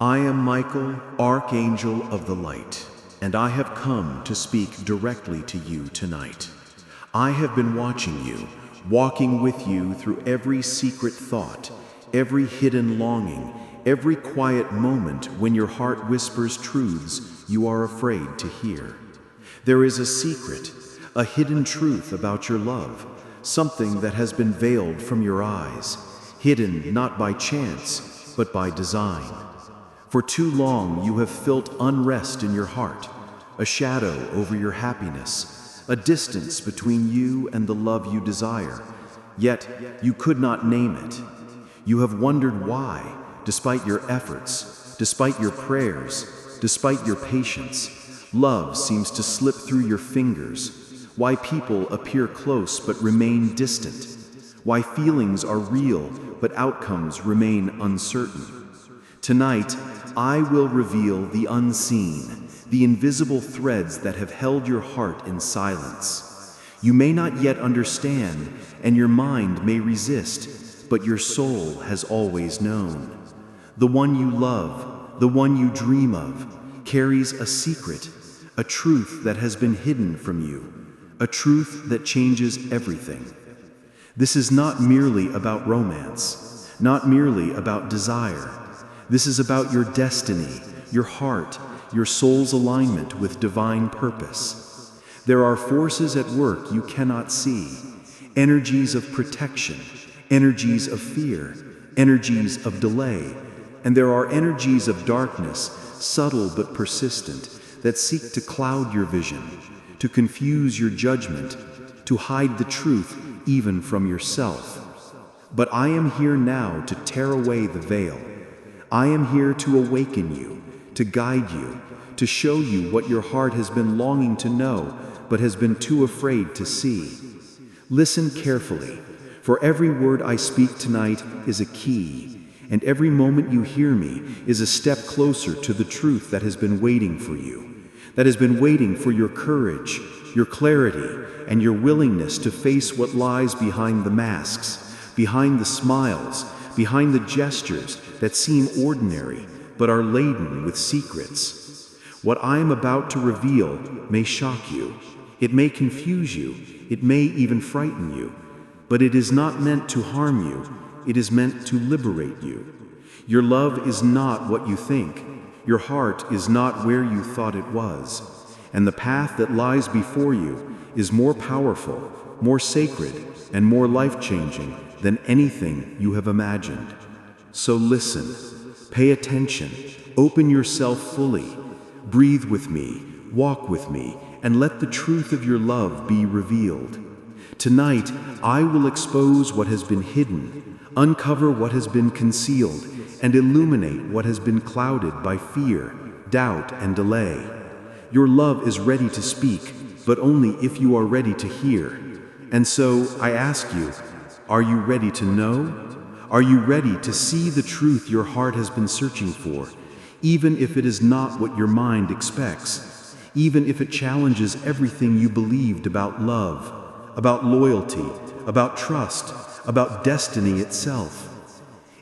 I am Michael, Archangel of the Light, and I have come to speak directly to you tonight. I have been watching you, walking with you through every secret thought, every hidden longing, every quiet moment when your heart whispers truths you are afraid to hear. There is a secret, a hidden truth about your love, something that has been veiled from your eyes, hidden not by chance, but by design. For too long you have felt unrest in your heart, a shadow over your happiness, a distance between you and the love you desire, yet you could not name it. You have wondered why, despite your efforts, despite your prayers, despite your patience, love seems to slip through your fingers, why people appear close but remain distant, why feelings are real but outcomes remain uncertain. Tonight, I will reveal the unseen, the invisible threads that have held your heart in silence. You may not yet understand, and your mind may resist, but your soul has always known. The one you love, the one you dream of, carries a secret, a truth that has been hidden from you, a truth that changes everything. This is not merely about romance, not merely about desire. This is about your destiny, your heart, your soul's alignment with divine purpose. There are forces at work you cannot see, energies of protection, energies of fear, energies of delay, and there are energies of darkness, subtle but persistent, that seek to cloud your vision, to confuse your judgment, to hide the truth even from yourself. But I am here now to tear away the veil. I am here to awaken you, to guide you, to show you what your heart has been longing to know, but has been too afraid to see. Listen carefully, for every word I speak tonight is a key, and every moment you hear me is a step closer to the truth that has been waiting for you, that has been waiting for your courage, your clarity, and your willingness to face what lies behind the masks, behind the smiles, behind the gestures that seem ordinary but are laden with secrets. What I am about to reveal may shock you, it may confuse you, it may even frighten you, but it is not meant to harm you, it is meant to liberate you. Your love is not what you think, your heart is not where you thought it was, and the path that lies before you is more powerful, more sacred, and more life-changing than anything you have imagined. So listen, pay attention, open yourself fully, breathe with me, walk with me, and let the truth of your love be revealed. Tonight, I will expose what has been hidden, uncover what has been concealed, and illuminate what has been clouded by fear, doubt, and delay. Your love is ready to speak, but only if you are ready to hear. And so, I ask you, are you ready to know? Are you ready to see the truth your heart has been searching for, even if it is not what your mind expects, even if it challenges everything you believed about love, about loyalty, about trust, about destiny itself?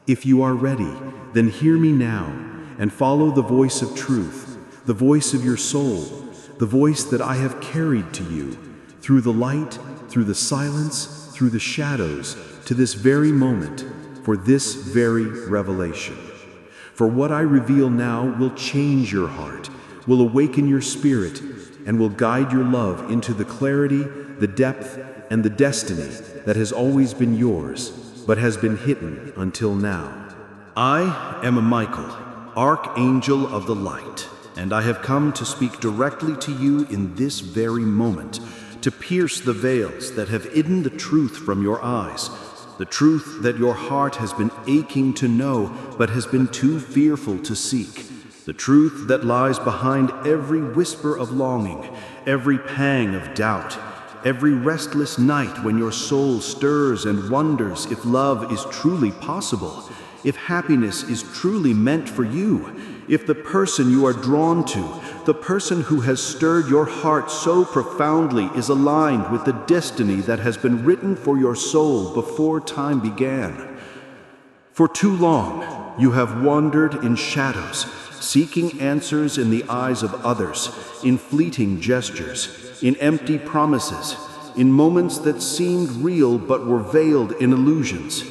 If you are ready, then hear me now and follow the voice of truth, the voice of your soul, the voice that I have carried to you, through the light, through the silence, through the shadows, to this very moment, for this very revelation. For what I reveal now will change your heart, will awaken your spirit, and will guide your love into the clarity, the depth, and the destiny that has always been yours, but has been hidden until now. I am Michael, Archangel of the Light, and I have come to speak directly to you in this very moment, to pierce the veils that have hidden the truth from your eyes, the truth that your heart has been aching to know but has been too fearful to seek, the truth that lies behind every whisper of longing, every pang of doubt, every restless night when your soul stirs and wonders if love is truly possible, if happiness is truly meant for you, if the person you are drawn to, the person who has stirred your heart so profoundly, is aligned with the destiny that has been written for your soul before time began. For too long, you have wandered in shadows, seeking answers in the eyes of others, in fleeting gestures, in empty promises, in moments that seemed real but were veiled in illusions.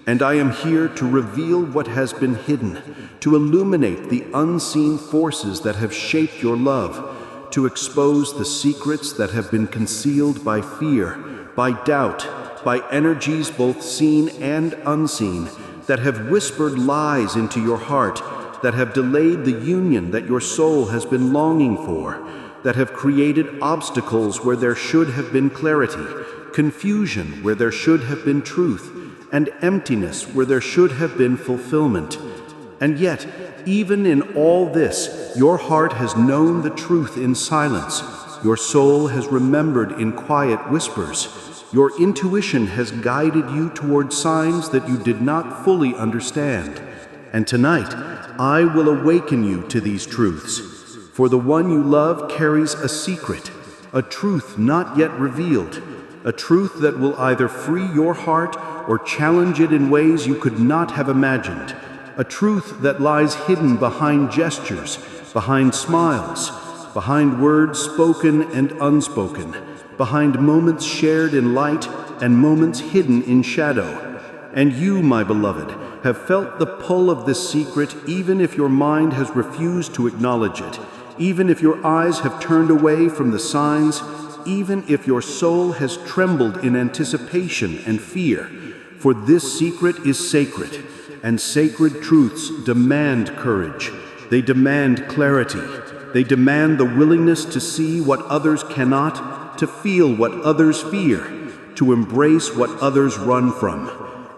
And I am here to reveal what has been hidden, to illuminate the unseen forces that have shaped your love, to expose the secrets that have been concealed by fear, by doubt, by energies both seen and unseen, that have whispered lies into your heart, that have delayed the union that your soul has been longing for, that have created obstacles where there should have been clarity, confusion where there should have been truth, and emptiness where there should have been fulfillment. And yet, even in all this, your heart has known the truth in silence. Your soul has remembered in quiet whispers. Your intuition has guided you toward signs that you did not fully understand. And tonight, I will awaken you to these truths. For the one you love carries a secret, a truth not yet revealed, a truth that will either free your heart or challenge it in ways you could not have imagined, a truth that lies hidden behind gestures, behind smiles, behind words spoken and unspoken, behind moments shared in light and moments hidden in shadow. And you, my beloved, have felt the pull of this secret even if your mind has refused to acknowledge it, even if your eyes have turned away from the signs, even if your soul has trembled in anticipation and fear. For this secret is sacred, and sacred truths demand courage. They demand clarity. They demand the willingness to see what others cannot, to feel what others fear, to embrace what others run from.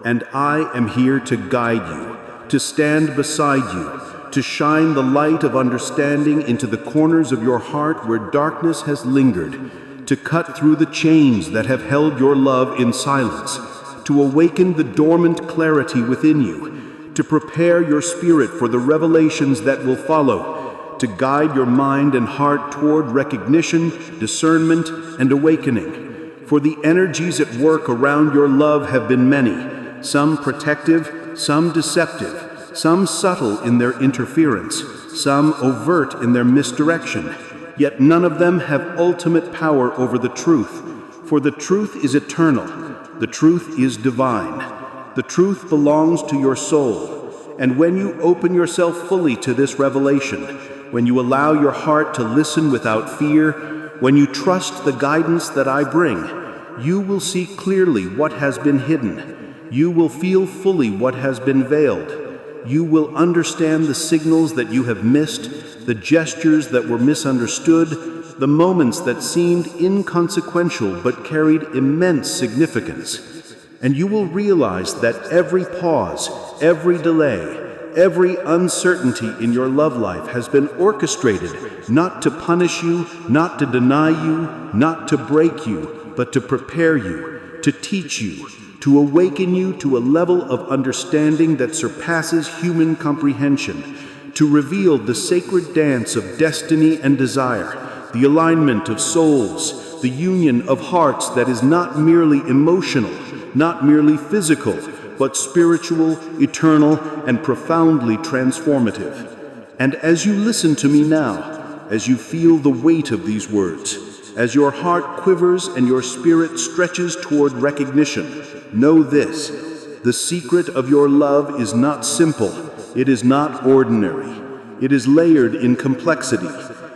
And I am here to guide you, to stand beside you, to shine the light of understanding into the corners of your heart where darkness has lingered, to cut through the chains that have held your love in silence, to awaken the dormant clarity within you, to prepare your spirit for the revelations that will follow, to guide your mind and heart toward recognition, discernment, and awakening. For the energies at work around your love have been many, some protective, some deceptive, some subtle in their interference, some overt in their misdirection, yet none of them have ultimate power over the truth. For the truth is eternal, the truth is divine, the truth belongs to your soul. And when you open yourself fully to this revelation, when you allow your heart to listen without fear, when you trust the guidance that I bring, you will see clearly what has been hidden. You will feel fully what has been veiled. You will understand the signals that you have missed, the gestures that were misunderstood, the moments that seemed inconsequential but carried immense significance. And you will realize that every pause, every delay, every uncertainty in your love life has been orchestrated not to punish you, not to deny you, not to break you, but to prepare you, to teach you, to awaken you to a level of understanding that surpasses human comprehension, to reveal the sacred dance of destiny and desire, the alignment of souls, the union of hearts that is not merely emotional, not merely physical, but spiritual, eternal, and profoundly transformative. And as you listen to me now, as you feel the weight of these words, as your heart quivers and your spirit stretches toward recognition, know this: the secret of your love is not simple, it is not ordinary. It is layered in complexity.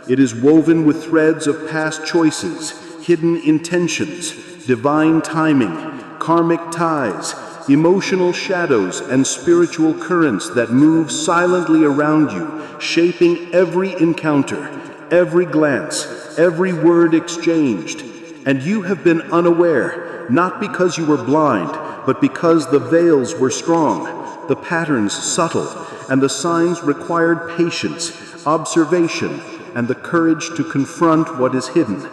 It is woven with threads of past choices, hidden intentions, divine timing, karmic ties, emotional shadows, and spiritual currents that move silently around you, shaping every encounter, every glance, every word exchanged. And you have been unaware, not because you were blind, but because the veils were strong, the patterns subtle, and the signs required patience, observation, and the courage to confront what is hidden.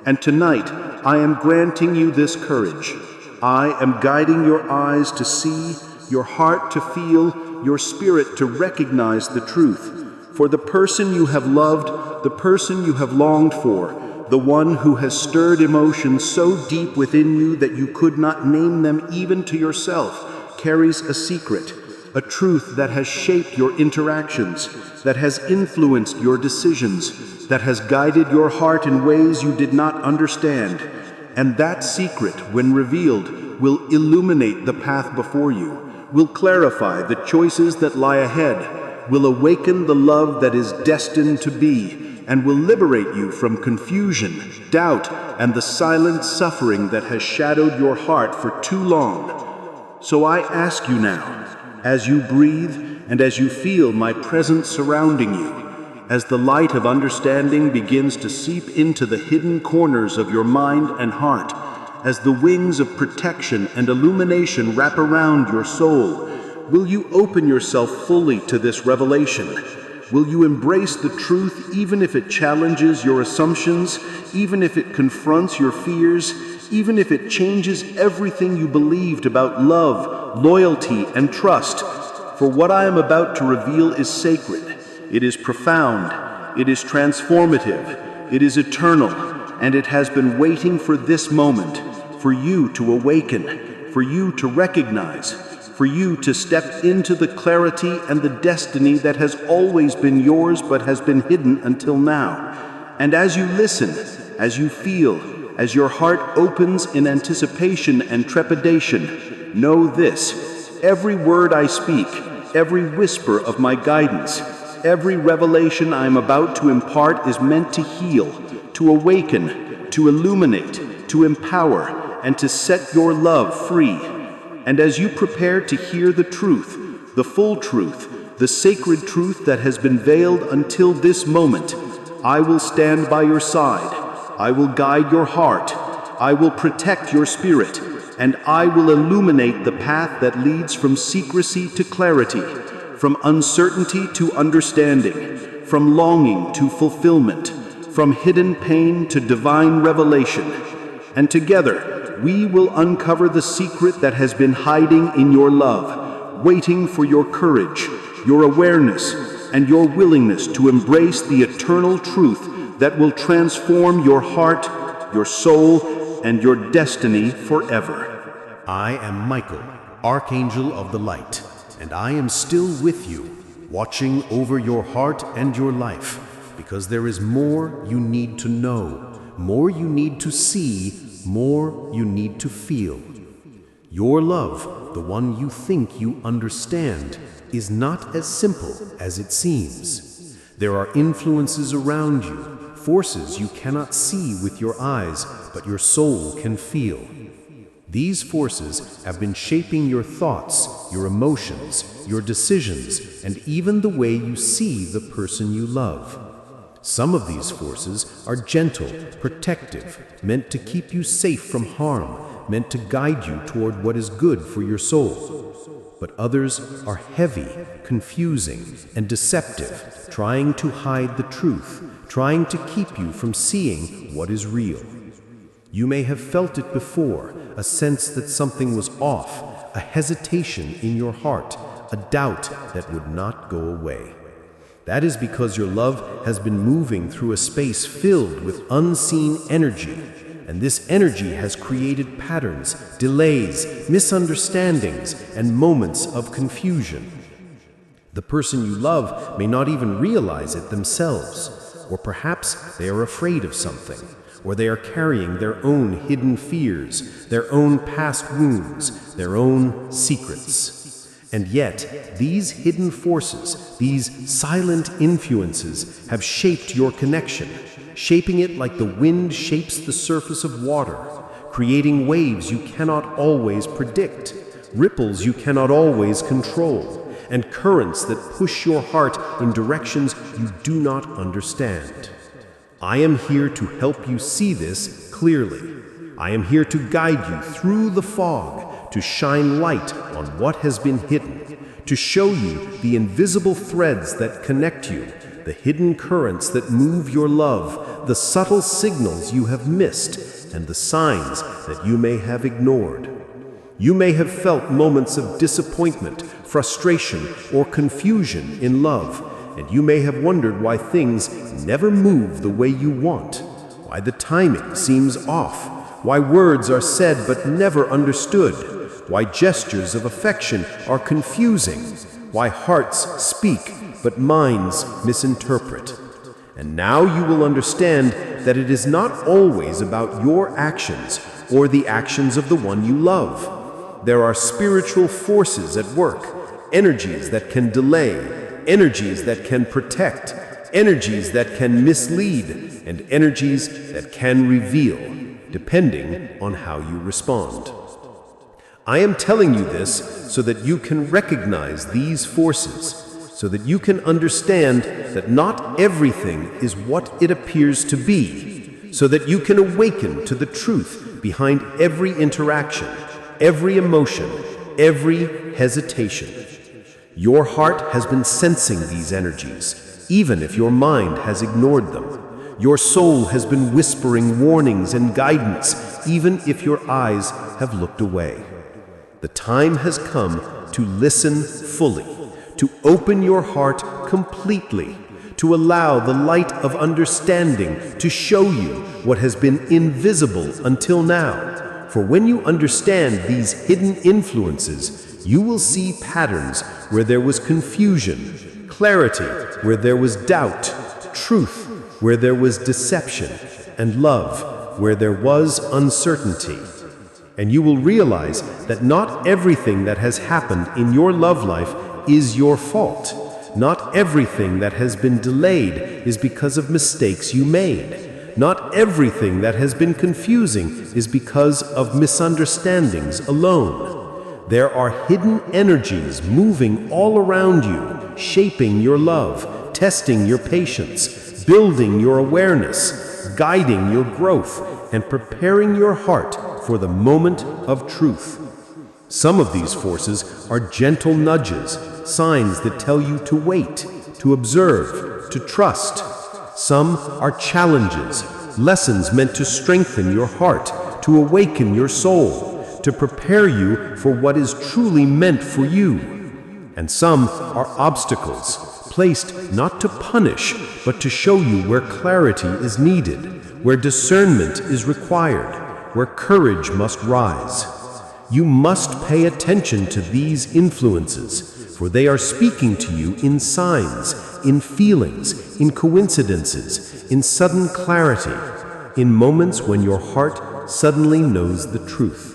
And tonight, I am granting you this courage. I am guiding your eyes to see, your heart to feel, your spirit to recognize the truth. For the person you have loved, the person you have longed for, the one who has stirred emotions so deep within you that you could not name them even to yourself, carries a secret, a truth that has shaped your interactions, that has influenced your decisions, that has guided your heart in ways you did not understand. And that secret, when revealed, will illuminate the path before you, will clarify the choices that lie ahead, will awaken the love that is destined to be, and will liberate you from confusion, doubt, and the silent suffering that has shadowed your heart for too long. So I ask you now, as you breathe and as you feel my presence surrounding you, as the light of understanding begins to seep into the hidden corners of your mind and heart, as the wings of protection and illumination wrap around your soul, will you open yourself fully to this revelation? Will you embrace the truth even if it challenges your assumptions, even if it confronts your fears, even if it changes everything you believed about love, loyalty, and trust? For what I am about to reveal is sacred. It is profound, it is transformative, it is eternal, and it has been waiting for this moment, for you to awaken, for you to recognize, for you to step into the clarity and the destiny that has always been yours but has been hidden until now. And as you listen, as you feel, as your heart opens in anticipation and trepidation, know this: every word I speak, every whisper of my guidance, every revelation I am about to impart is meant to heal, to awaken, to illuminate, to empower, and to set your love free. And as you prepare to hear the truth, the full truth, the sacred truth that has been veiled until this moment, I will stand by your side. I will guide your heart. I will protect your spirit. And I will illuminate the path that leads from secrecy to clarity, from uncertainty to understanding, from longing to fulfillment, from hidden pain to divine revelation. And together, we will uncover the secret that has been hiding in your love, waiting for your courage, your awareness, and your willingness to embrace the eternal truth that will transform your heart, your soul, and your destiny forever. I am Michael, Archangel of the Light, and I am still with you, watching over your heart and your life, because there is more you need to know, more you need to see, more you need to feel. Your love, the one you think you understand, is not as simple as it seems. There are influences around you, forces you cannot see with your eyes, but your soul can feel. These forces have been shaping your thoughts, your emotions, your decisions, and even the way you see the person you love. Some of these forces are gentle, protective, meant to keep you safe from harm, meant to guide you toward what is good for your soul. But others are heavy, confusing, and deceptive, trying to hide the truth, trying to keep you from seeing what is real. You may have felt it before, a sense that something was off, a hesitation in your heart, a doubt that would not go away. That is because your love has been moving through a space filled with unseen energy, and this energy has created patterns, delays, misunderstandings, and moments of confusion. The person you love may not even realize it themselves, or perhaps they are afraid of something, or they are carrying their own hidden fears, their own past wounds, their own secrets. And yet, these hidden forces, these silent influences, have shaped your connection, shaping it like the wind shapes the surface of water, creating waves you cannot always predict, ripples you cannot always control, and currents that push your heart in directions you do not understand. I am here to help you see this clearly. I am here to guide you through the fog, to shine light on what has been hidden, to show you the invisible threads that connect you, the hidden currents that move your love, the subtle signals you have missed, and the signs that you may have ignored. You may have felt moments of disappointment, frustration, or confusion in love, and you may have wondered why things never move the way you want, why the timing seems off, why words are said but never understood, why gestures of affection are confusing, why hearts speak but minds misinterpret. And now you will understand that it is not always about your actions or the actions of the one you love. There are spiritual forces at work, energies that can delay, energies that can protect, energies that can mislead, and energies that can reveal, depending on how you respond. I am telling you this so that you can recognize these forces, so that you can understand that not everything is what it appears to be, so that you can awaken to the truth behind every interaction, every emotion, every hesitation. Your heart has been sensing these energies, even if your mind has ignored them. Your soul has been whispering warnings and guidance, even if your eyes have looked away. The time has come to listen fully, to open your heart completely, to allow the light of understanding to show you what has been invisible until now. For when you understand these hidden influences, you will see patterns where there was confusion, clarity where there was doubt, truth where there was deception, and love where there was uncertainty. And you will realize that not everything that has happened in your love life is your fault. Not everything that has been delayed is because of mistakes you made. Not everything that has been confusing is because of misunderstandings alone. There are hidden energies moving all around you, shaping your love, testing your patience, building your awareness, guiding your growth, and preparing your heart for the moment of truth. Some of these forces are gentle nudges, signs that tell you to wait, to observe, to trust. Some are challenges, lessons meant to strengthen your heart, to awaken your soul, to prepare you for what is truly meant for you. And some are obstacles, placed not to punish, but to show you where clarity is needed, where discernment is required, where courage must rise. You must pay attention to these influences, for they are speaking to you in signs, in feelings, in coincidences, in sudden clarity, in moments when your heart suddenly knows the truth.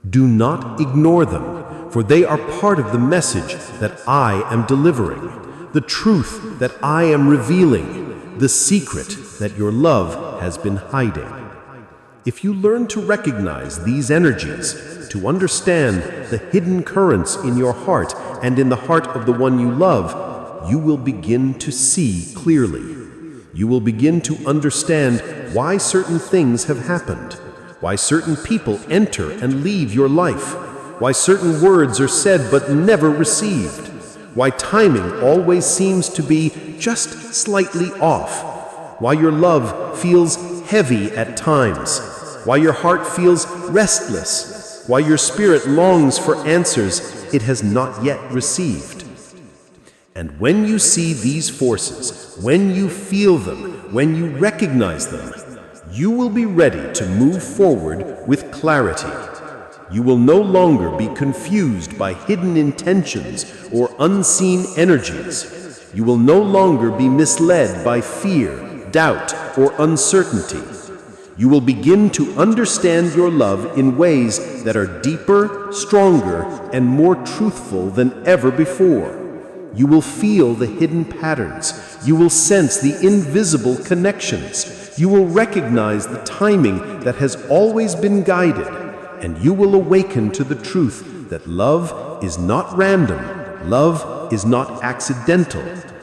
Do not ignore them, for they are part of the message that I am delivering, the truth that I am revealing, the secret that your love has been hiding. If you learn to recognize these energies, to understand the hidden currents in your heart and in the heart of the one you love, you will begin to see clearly. You will begin to understand why certain things have happened, why certain people enter and leave your life, why certain words are said but never received, why timing always seems to be just slightly off, why your love feels heavy at times, why your heart feels restless, why your spirit longs for answers it has not yet received. And when you see these forces, when you feel them, when you recognize them, you will be ready to move forward with clarity. You will no longer be confused by hidden intentions or unseen energies. You will no longer be misled by fear, doubt, or uncertainty. You will begin to understand your love in ways that are deeper, stronger, and more truthful than ever before. You will feel the hidden patterns. You will sense the invisible connections. You will recognize the timing that has always been guided. And you will awaken to the truth that love is not random. Love is not accidental.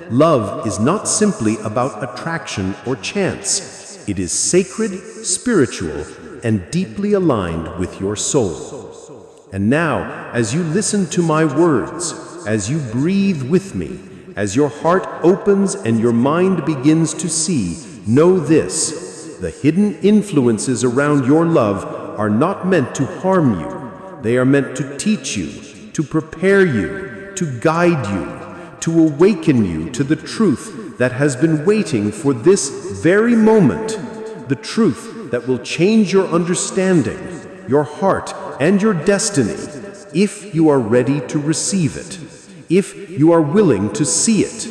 Love is not simply about attraction or chance. It is sacred, spiritual, and deeply aligned with your soul. And now, as you listen to my words, as you breathe with me, as your heart opens and your mind begins to see, know this: the hidden influences around your love are not meant to harm you. They are meant to teach you, to prepare you, to guide you, to awaken you to the truth that has been waiting for this very moment, the truth that will change your understanding, your heart, and your destiny, if you are ready to receive it, if you are willing to see it,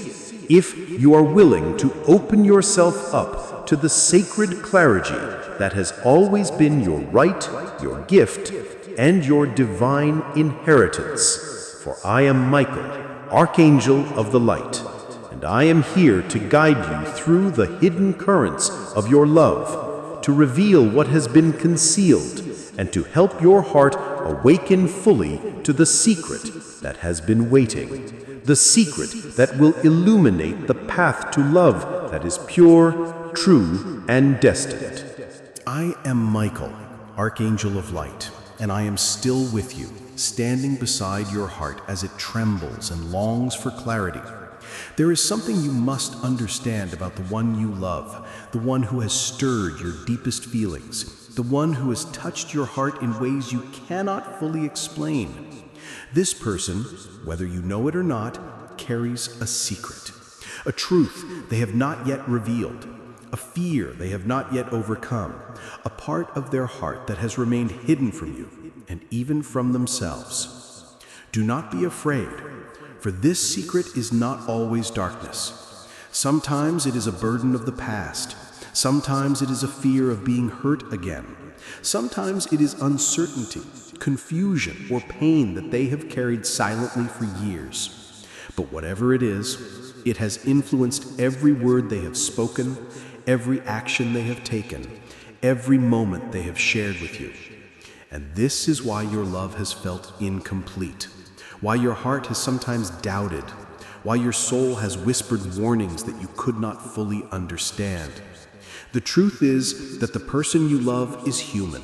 if you are willing to open yourself up to the sacred clarity that has always been your right, your gift, and your divine inheritance. For I am Michael, Archangel of the Light, and I am here to guide you through the hidden currents of your love, to reveal what has been concealed, and to help your heart awaken fully to the secret that has been waiting, the secret that will illuminate the path to love that is pure, true, and destined. I am Michael, Archangel of Light, and I am still with you, standing beside your heart as it trembles and longs for clarity. There is something you must understand about the one you love, the one who has stirred your deepest feelings, the one who has touched your heart in ways you cannot fully explain. This person, whether you know it or not, carries a secret, a truth they have not yet revealed, a fear they have not yet overcome, a part of their heart that has remained hidden from you and even from themselves. Do not be afraid, for this secret is not always darkness. Sometimes it is a burden of the past. Sometimes it is a fear of being hurt again. Sometimes it is uncertainty, confusion, or pain that they have carried silently for years. But whatever it is, it has influenced every word they have spoken, every action they have taken, every moment they have shared with you. And this is why your love has felt incomplete, why your heart has sometimes doubted, why your soul has whispered warnings that you could not fully understand. The truth is that the person you love is human,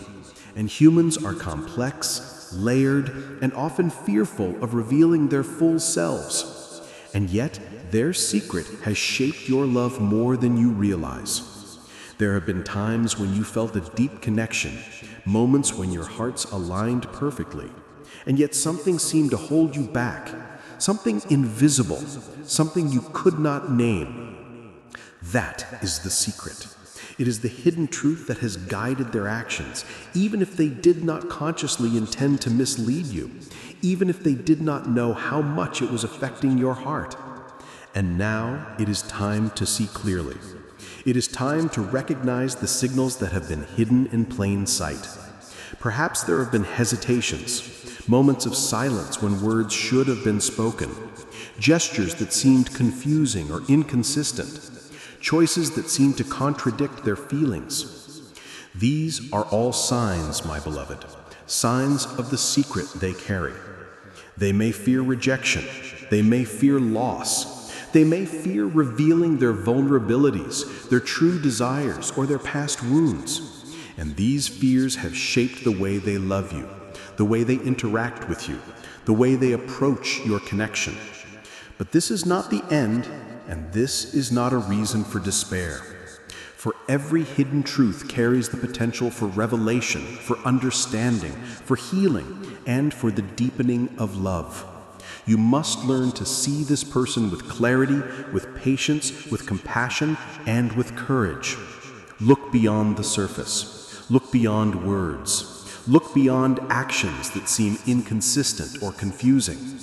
and humans are complex, layered, and often fearful of revealing their full selves. And yet, their secret has shaped your love more than you realize. There have been times when you felt a deep connection, moments when your hearts aligned perfectly, and yet something seemed to hold you back, something invisible, something you could not name. That is the secret. It is the hidden truth that has guided their actions, even if they did not consciously intend to mislead you, even if they did not know how much it was affecting your heart. And now it is time to see clearly. It is time to recognize the signals that have been hidden in plain sight. Perhaps there have been hesitations, moments of silence when words should have been spoken, gestures that seemed confusing or inconsistent, choices that seemed to contradict their feelings. These are all signs, my beloved, signs of the secret they carry. They may fear rejection, they may fear loss, they may fear revealing their vulnerabilities, their true desires, or their past wounds. And these fears have shaped the way they love you, the way they interact with you, the way they approach your connection. But this is not the end, and this is not a reason for despair. For every hidden truth carries the potential for revelation, for understanding, for healing, and for the deepening of love. You must learn to see this person with clarity, with patience, with compassion, and with courage. Look beyond the surface. Look beyond words. Look beyond actions that seem inconsistent or confusing.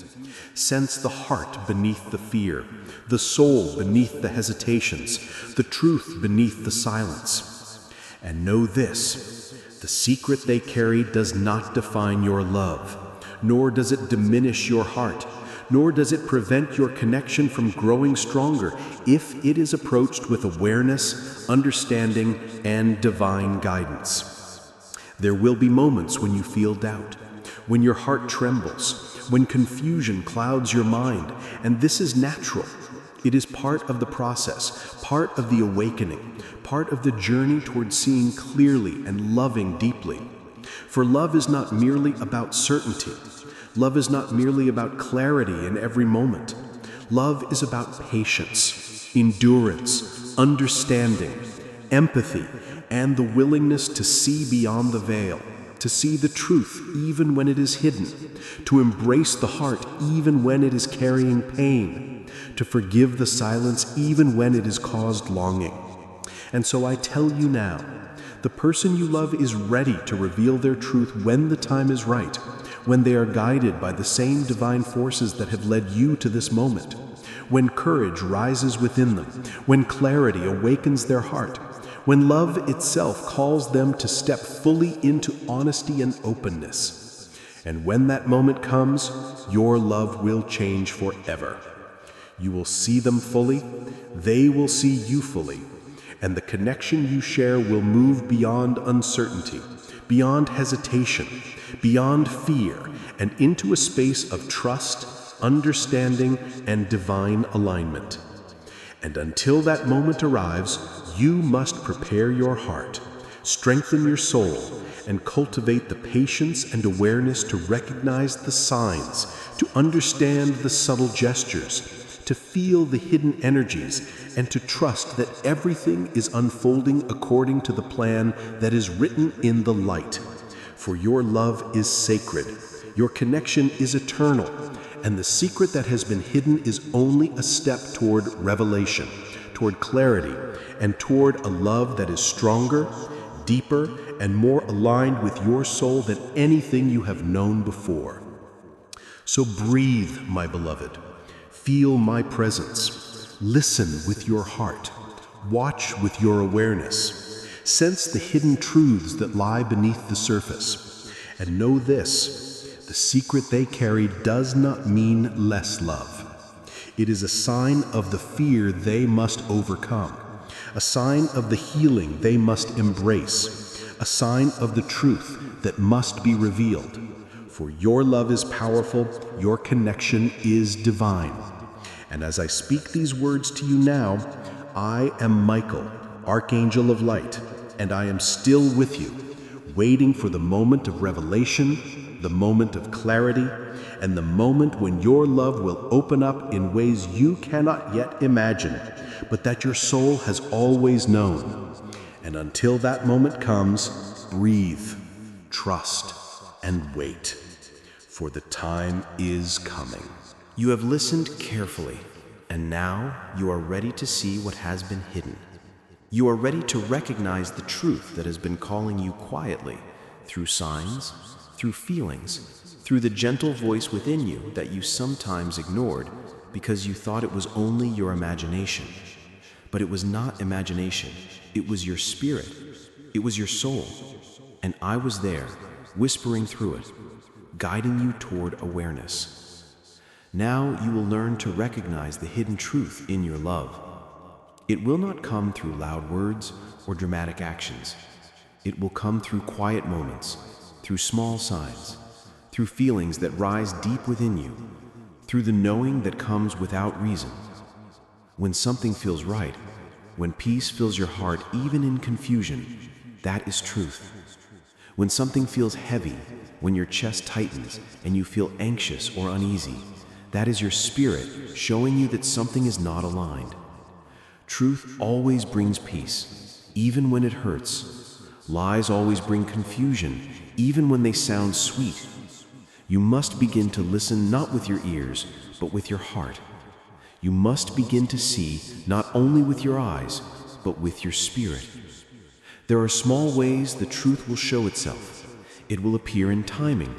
Sense the heart beneath the fear, the soul beneath the hesitations, the truth beneath the silence. And know this, the secret they carry does not define your love, nor does it diminish your heart, nor does it prevent your connection from growing stronger if it is approached with awareness, understanding, and divine guidance. There will be moments when you feel doubt, when your heart trembles, when confusion clouds your mind, and this is natural. It is part of the process, part of the awakening, part of the journey toward seeing clearly and loving deeply. For love is not merely about certainty. Love is not merely about clarity in every moment. Love is about patience, endurance, understanding, empathy, and the willingness to see beyond the veil, to see the truth even when it is hidden, to embrace the heart even when it is carrying pain, to forgive the silence even when it has caused longing. And so I tell you now, The person you love is ready to reveal their truth when the time is right, when they are guided by the same divine forces that have led you to this moment, when courage rises within them, when clarity awakens their heart, when love itself calls them to step fully into honesty and openness. And when that moment comes, your love will change forever. You will see them fully, they will see you fully, and the connection you share will move beyond uncertainty, beyond hesitation, beyond fear, and into a space of trust, understanding, and divine alignment. And until that moment arrives, you must prepare your heart, strengthen your soul, and cultivate the patience and awareness to recognize the signs, to understand the subtle gestures, to feel the hidden energies, and to trust that everything is unfolding according to the plan that is written in the light. For your love is sacred, your connection is eternal, and the secret that has been hidden is only a step toward revelation, toward clarity, and toward a love that is stronger, deeper, and more aligned with your soul than anything you have known before. So breathe, my beloved. Feel my presence. Listen with your heart. Watch with your awareness. Sense the hidden truths that lie beneath the surface. And know this, the secret they carry does not mean less love. It is a sign of the fear they must overcome, a sign of the healing they must embrace, a sign of the truth that must be revealed. For your love is powerful, your connection is divine. And as I speak these words to you now, I am Michael, Archangel of Light, and I am still with you, waiting for the moment of revelation, the moment of clarity, and the moment when your love will open up in ways you cannot yet imagine, but that your soul has always known. And until that moment comes, breathe, trust, and wait, for the time is coming. You have listened carefully, and now you are ready to see what has been hidden. You are ready to recognize the truth that has been calling you quietly, through signs, through feelings, through the gentle voice within you that you sometimes ignored because you thought it was only your imagination. But it was not imagination, it was your spirit, it was your soul, and I was there, whispering through it, guiding you toward awareness. Now you will learn to recognize the hidden truth in your love. It will not come through loud words or dramatic actions. It will come through quiet moments, through small signs, through feelings that rise deep within you, through the knowing that comes without reason. When something feels right, when peace fills your heart even in confusion, that is truth. When something feels heavy, when your chest tightens and you feel anxious or uneasy, that is your spirit showing you that something is not aligned. Truth always brings peace, even when it hurts. Lies always bring confusion, even when they sound sweet. You must begin to listen not with your ears, but with your heart. You must begin to see not only with your eyes, but with your spirit. There are small ways the truth will show itself. It will appear in timing,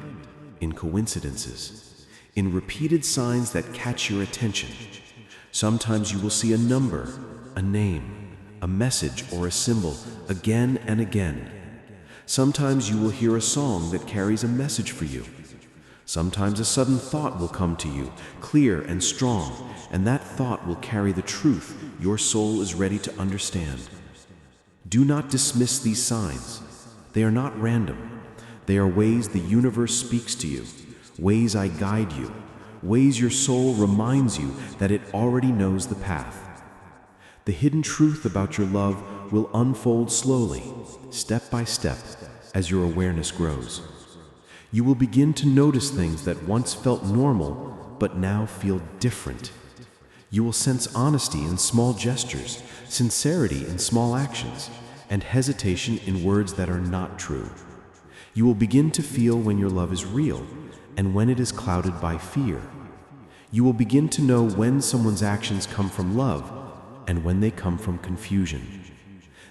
in coincidences, in repeated signs that catch your attention. Sometimes you will see a number, a name, a message, or a symbol again and again. Sometimes you will hear a song that carries a message for you. Sometimes a sudden thought will come to you, clear and strong, and that thought will carry the truth your soul is ready to understand. Do not dismiss these signs. They are not random. They are ways the universe speaks to you, ways I guide you, ways your soul reminds you that it already knows the path. The hidden truth about your love will unfold slowly, step by step, as your awareness grows. You will begin to notice things that once felt normal, but now feel different. You will sense honesty in small gestures, sincerity in small actions, and hesitation in words that are not true. You will begin to feel when your love is real and when it is clouded by fear. You will begin to know when someone's actions come from love and when they come from confusion.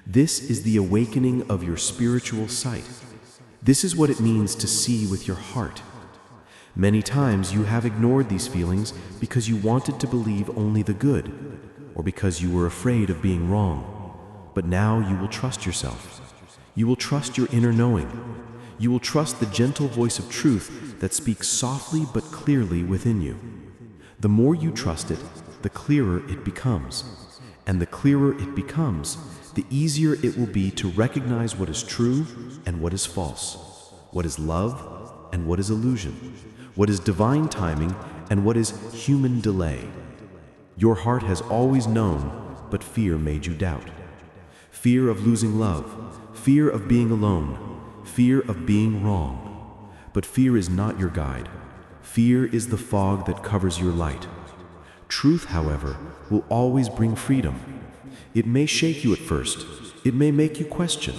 This is the awakening of your spiritual sight. This is what it means to see with your heart. Many times you have ignored these feelings because you wanted to believe only the good, or because you were afraid of being wrong. But now you will trust yourself. You will trust your inner knowing. You will trust the gentle voice of truth that speaks softly but clearly within you. The more you trust it, the clearer it becomes. And the clearer it becomes, the easier it will be to recognize what is true and what is false, what is love and what is illusion, what is divine timing and what is human delay. Your heart has always known, but fear made you doubt. Fear of losing love, fear of being alone, fear of being wrong. But fear is not your guide. Fear is the fog that covers your light. Truth, however, will always bring freedom. It may shake you at first. It may make you question.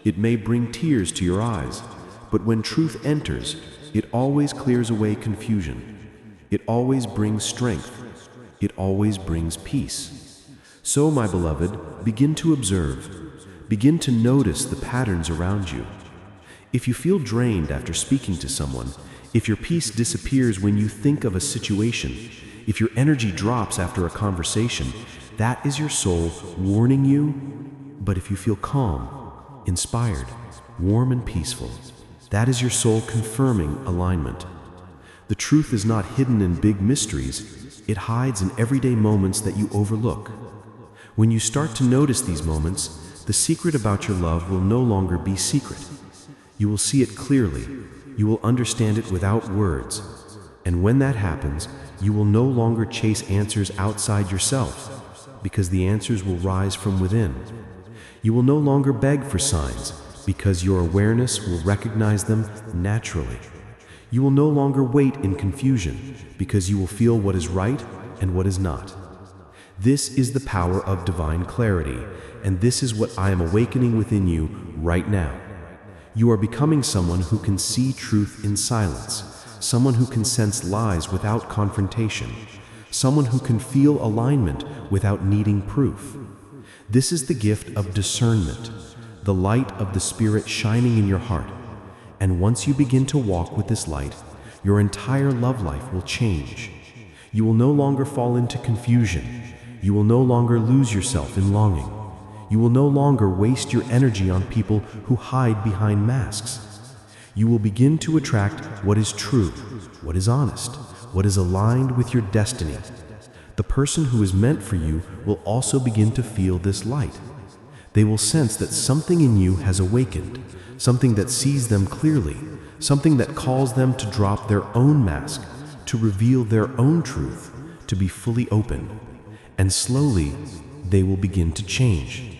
It may bring tears to your eyes. But when truth enters, it always clears away confusion. It always brings strength. It always brings peace. So, my beloved, begin to observe. Begin to notice the patterns around you. If you feel drained after speaking to someone, if your peace disappears when you think of a situation, if your energy drops after a conversation, that is your soul warning you. But if you feel calm, inspired, warm and peaceful, that is your soul confirming alignment. The truth is not hidden in big mysteries. It hides in everyday moments that you overlook. When you start to notice these moments, the secret about your love will no longer be secret. You will see it clearly. You will understand it without words. And when that happens, you will no longer chase answers outside yourself, because the answers will rise from within. You will no longer beg for signs, because your awareness will recognize them naturally. You will no longer wait in confusion, because you will feel what is right and what is not. This is the power of divine clarity, and this is what I am awakening within you right now. You are becoming someone who can see truth in silence, someone who can sense lies without confrontation, someone who can feel alignment without needing proof. This is the gift of discernment, the light of the Spirit shining in your heart. And once you begin to walk with this light, your entire love life will change. You will no longer fall into confusion. You will no longer lose yourself in longing. You will no longer waste your energy on people who hide behind masks. You will begin to attract what is true, what is honest, what is aligned with your destiny. The person who is meant for you will also begin to feel this light. They will sense that something in you has awakened, something that sees them clearly, something that calls them to drop their own mask, to reveal their own truth, to be fully open. And slowly, they will begin to change.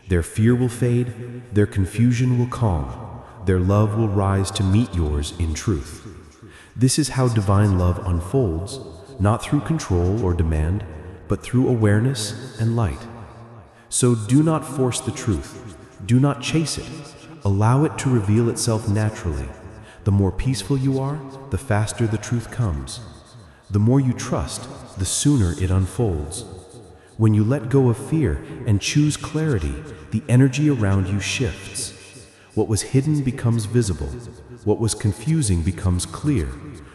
Their fear will fade, their confusion will calm, their love will rise to meet yours in truth. This is how divine love unfolds, not through control or demand, but through awareness and light. So do not force the truth. Do not chase it. Allow it to reveal itself naturally. The more peaceful you are, the faster the truth comes. The more you trust, the sooner it unfolds. When you let go of fear and choose clarity, the energy around you shifts. What was hidden becomes visible. What was confusing becomes clear.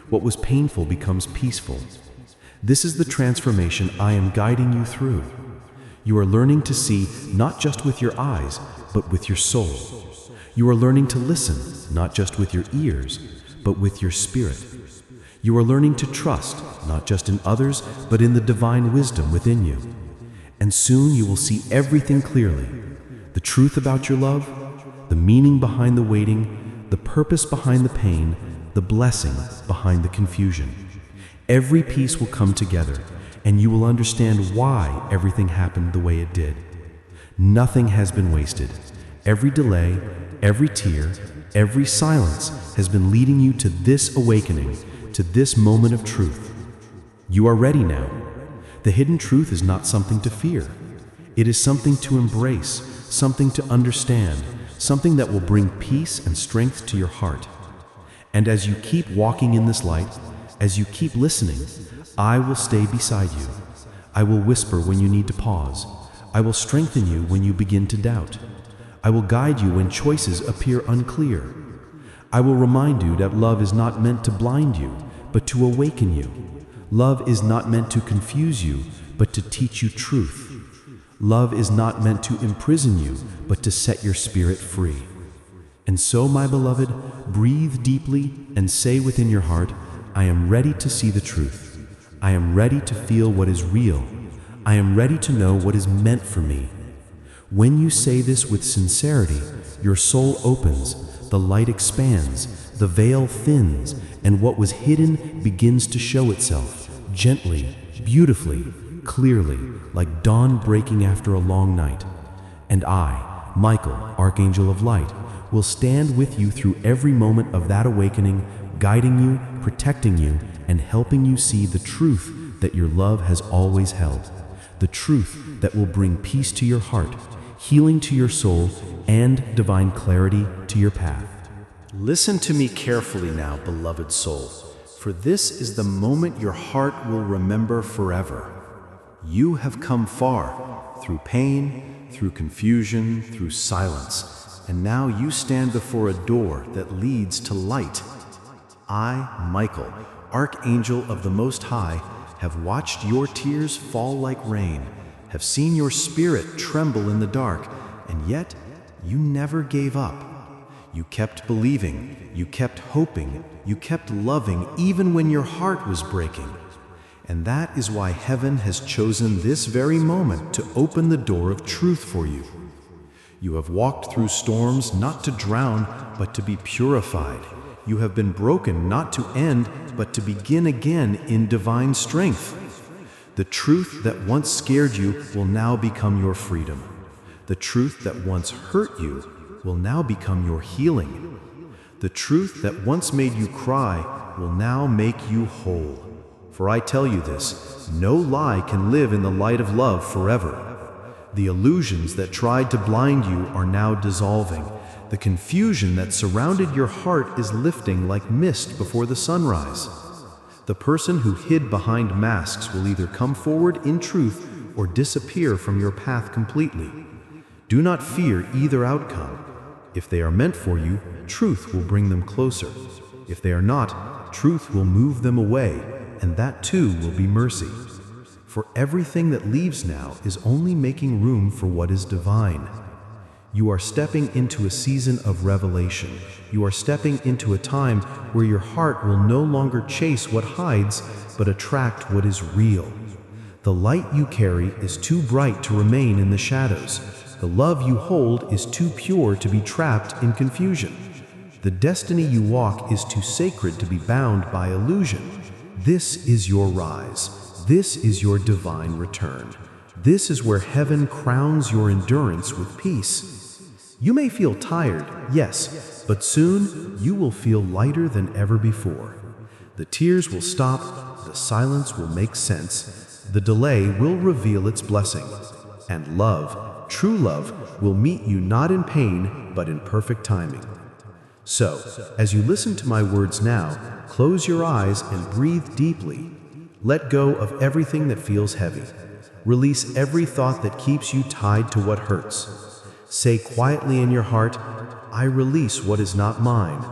What was painful becomes peaceful. This is the transformation I am guiding you through. You are learning to see not just with your eyes, but with your soul. You are learning to listen not just with your ears, but with your spirit. You are learning to trust not just in others, but in the divine wisdom within you. And soon you will see everything clearly. The truth about your love, the meaning behind the waiting, the purpose behind the pain, the blessing behind the confusion. Every piece will come together, and you will understand why everything happened the way it did. Nothing has been wasted. Every delay, every tear, every silence has been leading you to this awakening, to this moment of truth. You are ready now. The hidden truth is not something to fear. It is something to embrace, something to understand, something that will bring peace and strength to your heart. And as you keep walking in this light, as you keep listening, I will stay beside you. I will whisper when you need to pause. I will strengthen you when you begin to doubt. I will guide you when choices appear unclear. I will remind you that love is not meant to blind you, but to awaken you. Love is not meant to confuse you, but to teach you truth. Love is not meant to imprison you, but to set your spirit free. And so, my beloved, breathe deeply and say within your heart, I am ready to see the truth. I am ready to feel what is real. I am ready to know what is meant for me. When you say this with sincerity, your soul opens, the light expands, the veil thins, and what was hidden begins to show itself, gently, beautifully, clearly, like dawn breaking after a long night. And I, Michael, Archangel of Light, will stand with you through every moment of that awakening, guiding you, protecting you, and helping you see the truth that your love has always held. The truth that will bring peace to your heart, healing to your soul, and divine clarity to your path. Listen to me carefully now, beloved soul, for this is the moment your heart will remember forever. You have come far, through pain, through confusion, through silence, and now you stand before a door that leads to light. I, Michael, Archangel of the Most High, have watched your tears fall like rain, have seen your spirit tremble in the dark, and yet you never gave up. You kept believing, you kept hoping, you kept loving even when your heart was breaking. And that is why heaven has chosen this very moment to open the door of truth for you. You have walked through storms not to drown, but to be purified. You have been broken not to end, but to begin again in divine strength. The truth that once scared you will now become your freedom. The truth that once hurt you will now become your healing. The truth that once made you cry will now make you whole. For I tell you this, no lie can live in the light of love forever. The illusions that tried to blind you are now dissolving. The confusion that surrounded your heart is lifting like mist before the sunrise. The person who hid behind masks will either come forward in truth or disappear from your path completely. Do not fear either outcome. If they are meant for you, truth will bring them closer. If they are not, truth will move them away, and that too will be mercy. For everything that leaves now is only making room for what is divine. You are stepping into a season of revelation. You are stepping into a time where your heart will no longer chase what hides, but attract what is real. The light you carry is too bright to remain in the shadows. The love you hold is too pure to be trapped in confusion. The destiny you walk is too sacred to be bound by illusion. This is your rise. This is your divine return. This is where heaven crowns your endurance with peace. You may feel tired, yes, but soon you will feel lighter than ever before. The tears will stop, the silence will make sense, the delay will reveal its blessing, and love, true love, will meet you not in pain, but in perfect timing. So, as you listen to my words now, close your eyes and breathe deeply. Let go of everything that feels heavy. Release every thought that keeps you tied to what hurts. Say quietly in your heart, I release what is not mine.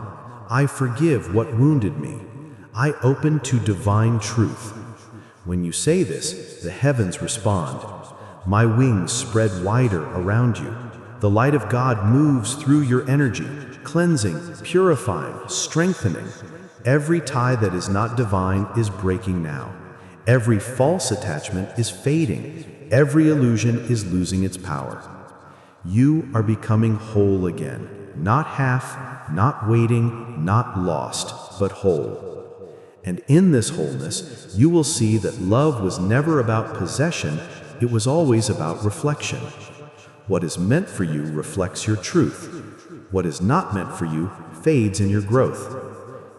I forgive what wounded me. I open to divine truth. When you say this, the heavens respond. My wings spread wider around you. The light of God moves through your energy, cleansing, purifying, strengthening. Every tie that is not divine is breaking now. Every false attachment is fading. Every illusion is losing its power. You are becoming whole again. Not half, not waiting, not lost, but whole. And in this wholeness, you will see that love was never about possession, it was always about reflection. What is meant for you reflects your truth. What is not meant for you fades in your growth.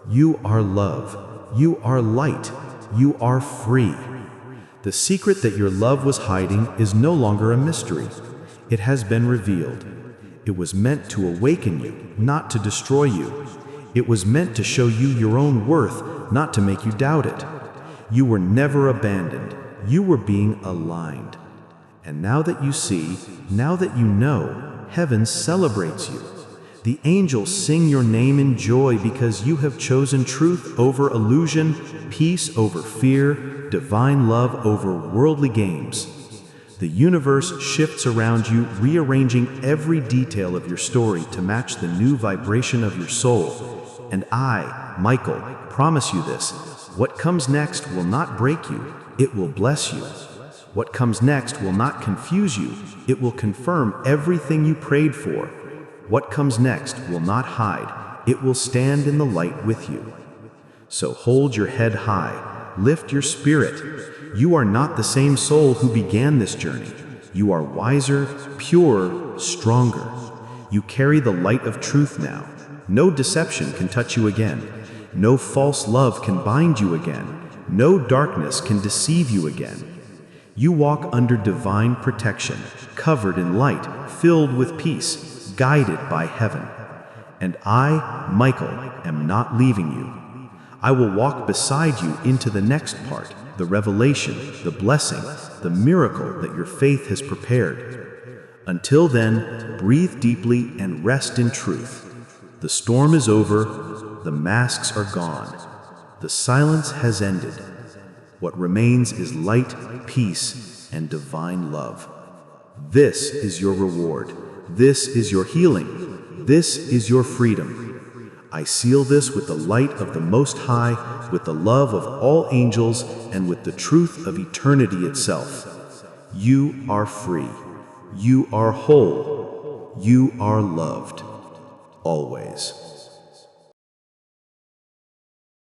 You are love. You are light. You are free. The secret that your love was hiding is no longer a mystery. It has been revealed. It was meant to awaken you, not to destroy you. It was meant to show you your own worth, not to make you doubt it. You were never abandoned. You were being aligned. And now that you see, now that you know, heaven celebrates you. The angels sing your name in joy because you have chosen truth over illusion, peace over fear, divine love over worldly games. The universe shifts around you, rearranging every detail of your story to match the new vibration of your soul. And I, Michael, promise you this: what comes next will not break you, it will bless you. What comes next will not confuse you, it will confirm everything you prayed for. What comes next will not hide, it will stand in the light with you. So hold your head high, lift your spirit. You are not the same soul who began this journey. You are wiser, pure, stronger. You carry the light of truth now. No deception can touch you again. No false love can bind you again. No darkness can deceive you again. You walk under divine protection, covered in light, filled with peace, guided by heaven. And I, Michael, am not leaving you. I will walk beside you into the next part, the revelation, the blessing, the miracle that your faith has prepared. Until then, breathe deeply and rest in truth. The storm is over, the masks are gone, the silence has ended. What remains is light, peace, and divine love. This is your reward. This is your healing. This is your freedom. I seal this with the light of the Most High, with the love of all angels, and with the truth of eternity itself. You are free. You are whole. You are loved. Always.